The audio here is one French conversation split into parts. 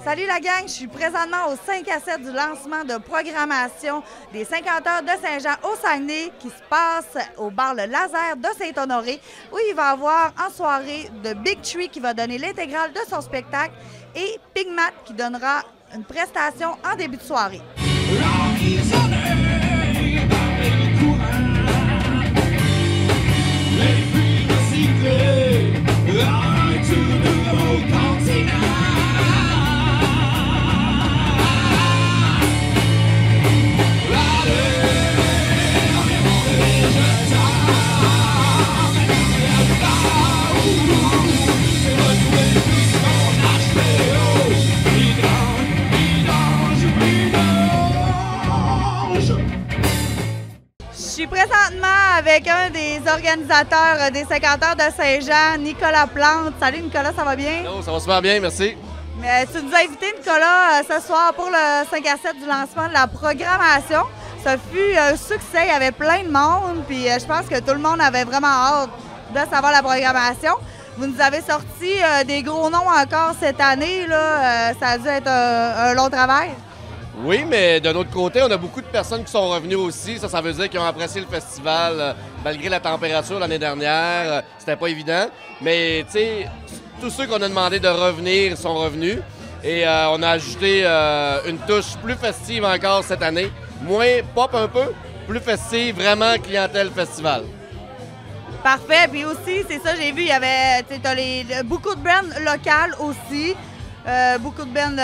Salut la gang, je suis présentement au 5 à 7 du lancement de programmation des 50 heures de Saint-Jean au Saguenay qui se passe au bar Le Laser de Saint-Honoré où il va y avoir en soirée de Big Tree qui va donner l'intégrale de son spectacle et Pigmat qui donnera une prestation en début de soirée. Je suis présentement avec un des organisateurs des 50 heures de Saint-Jean, Nicolas Plante. Salut Nicolas, ça va bien? Hello, ça va super bien, merci. Mais tu nous as invité, Nicolas, ce soir pour le 5 à 7 du lancement de la programmation. Ça fut un succès, il y avait plein de monde, puis je pense que tout le monde avait vraiment hâte de savoir la programmation. Vous nous avez sorti des gros noms encore cette année, là. Ça a dû être un long travail. Oui, mais de notre côté, on a beaucoup de personnes qui sont revenues aussi. Ça veut dire qu'ils ont apprécié le festival malgré la température l'année dernière. C'était pas évident. Mais, tu sais, tous ceux qu'on a demandé de revenir sont revenus. Et on a ajouté une touche plus festive encore cette année. Moins pop un peu, plus festive, vraiment clientèle festival. Parfait. Puis aussi, c'est ça, j'ai vu, il y avait beaucoup de bands locales aussi. Beaucoup de bands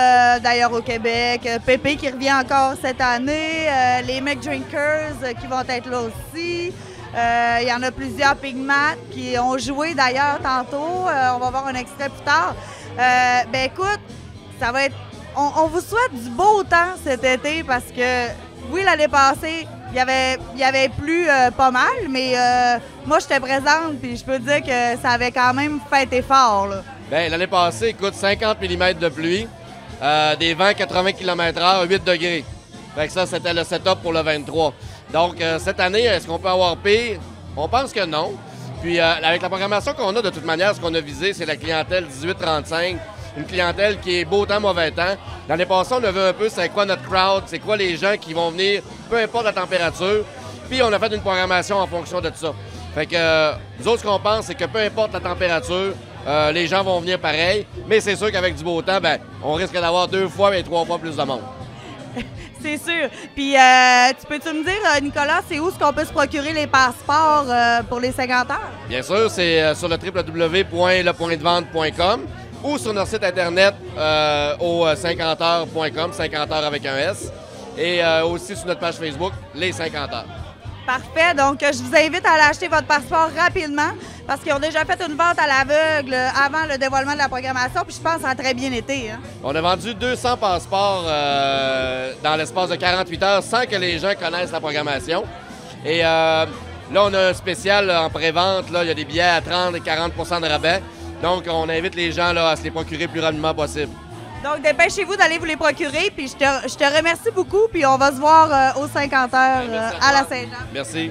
d'ailleurs au Québec. Pépé qui revient encore cette année. Les McDrinkers qui vont être là aussi. Il y en a plusieurs Pigmat qui ont joué d'ailleurs tantôt. On va voir un extrait plus tard. Ben écoute, ça va être. On vous souhaite du beau temps cet été parce que oui, l'année passée, il y avait plu pas mal, mais moi j'étais présente puis je peux dire que ça avait quand même fait effort, là. Bien, l'année passée, écoute, 50 mm de pluie, des vents 80 km/h, 8 degrés. Fait que ça, c'était le setup pour le 23. Donc, cette année, est-ce qu'on peut avoir pire? On pense que non. Puis, avec la programmation qu'on a, de toute manière, ce qu'on a visé, c'est la clientèle 18-35, une clientèle qui est beau temps, mauvais temps. L'année passée, on a vu un peu c'est quoi notre crowd, c'est quoi les gens qui vont venir, peu importe la température. Puis, on a fait une programmation en fonction de tout ça. Fait que, nous autres, ce qu'on pense, c'est que peu importe la température, les gens vont venir pareil, mais c'est sûr qu'avec du beau temps, ben, on risque d'avoir 2 fois et 3 fois plus de monde. C'est sûr. Puis, peux-tu me dire, Nicolas, c'est où est-ce qu'on peut se procurer les passeports pour les 50 heures? Bien sûr, c'est sur le www.lepointdevente.com ou sur notre site internet au 50heures.com, 50 heures avec un S, et aussi sur notre page Facebook, les 50 heures. Parfait. Donc, je vous invite à aller acheter votre passeport rapidement parce qu'ils ont déjà fait une vente à l'aveugle avant le dévoilement de la programmation, puis je pense que ça a très bien été. Hein? On a vendu 200 passeports dans l'espace de 48 heures sans que les gens connaissent la programmation. Et là, on a un spécial en pré-vente. Là, il y a des billets à 30 et 40 de rabais. Donc, on invite les gens là, à se les procurer le plus rapidement possible. Donc, dépêchez-vous d'aller vous les procurer. Puis je te remercie beaucoup. Puis on va se voir aux 50 heures à la Saint-Jean. Merci.